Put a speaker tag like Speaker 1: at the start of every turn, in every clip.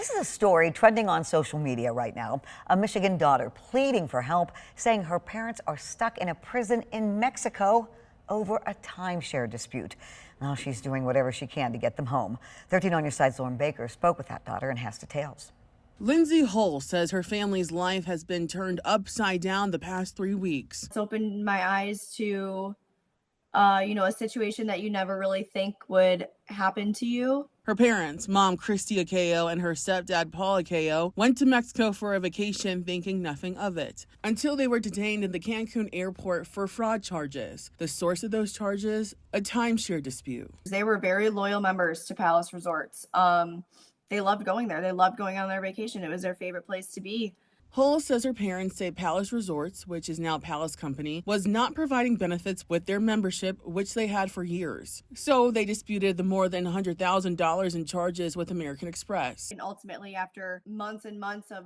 Speaker 1: This is a story trending on social media right now. A Michigan daughter pleading for help, saying her parents are stuck in a prison in Mexico over a timeshare dispute. Now she's doing whatever she can to get them home. 13 on Your Side's Lauren Baker spoke with that daughter and has details.
Speaker 2: Lindsay Hull says her family's life has been turned upside down the past 3 weeks.
Speaker 3: It's opened my eyes to, a situation that you never really think would happen to you.
Speaker 2: Her parents, mom Christy Akeo and her stepdad Paul Akeo, went to Mexico for a vacation thinking nothing of it, until they were detained in the Cancun airport for fraud charges. The source of those charges, a timeshare dispute.
Speaker 3: They were very loyal members to Palace Resorts. They loved going there. They loved going on their vacation. It was their favorite place to be.
Speaker 2: Hull says her parents say Palace Resorts, which is now Palace Company, was not providing benefits with their membership, which they had for years. So they disputed the more than $100,000 in charges with American Express.
Speaker 3: And ultimately, after months and months of,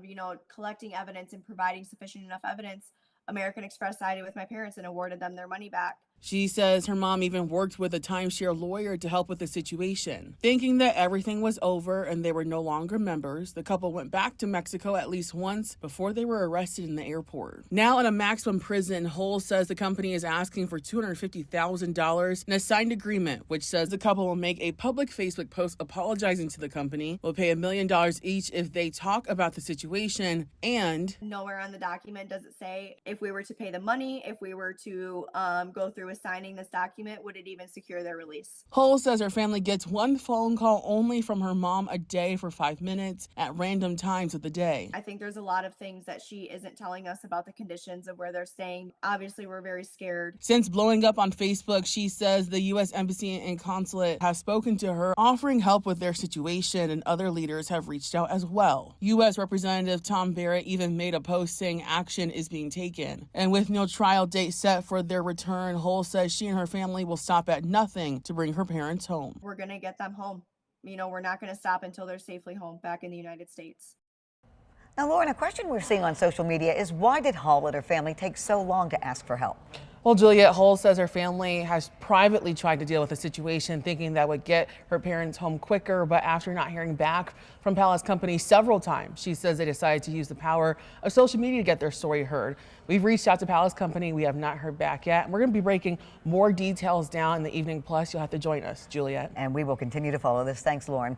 Speaker 3: collecting evidence and providing sufficient enough evidence, American Express sided with my parents and awarded them their money back.
Speaker 2: She says her mom even worked with a timeshare lawyer to help with the situation. Thinking that everything was over and they were no longer members, the couple went back to Mexico at least once before they were arrested in the airport. Now in a maximum prison, Hull says the company is asking for $250,000 in a signed agreement, which says the couple will make a public Facebook post apologizing to the company, will pay $1 million each if they talk about the situation, and
Speaker 3: nowhere on the document does it say if we were to pay the money, if we were to go through with signing this document, would it even secure their release?
Speaker 2: Hull says her family gets one phone call only from her mom a day for 5 minutes at random times of the day.
Speaker 3: I think there's a lot of things that she isn't telling us about the conditions of where they're staying. Obviously, we're very scared.
Speaker 2: Since blowing up on Facebook, she says the U.S. Embassy and Consulate have spoken to her, offering help with their situation, and other leaders have reached out as well. U.S. Representative Tom Barrett even made a post saying action is being taken. And with no trial date set for their return, Hull says she and her family will stop at nothing to bring her parents home.
Speaker 3: We're going to get them home. We're not going to stop until they're safely home back in the United States.
Speaker 1: Now, Lauren, a question we're seeing on social media is why did Hull and her family take so long to ask for help?
Speaker 2: Well, Juliet, Hull says her family has privately tried to deal with the situation, thinking that would get her parents home quicker. But after not hearing back from Palace Company several times, she says they decided to use the power of social media to get their story heard. We've reached out to Palace Company. We have not heard back yet. We're going to be breaking more details down in the evening. Plus, you'll have to join us, Juliet.
Speaker 1: And we will continue to follow this. Thanks, Lauren.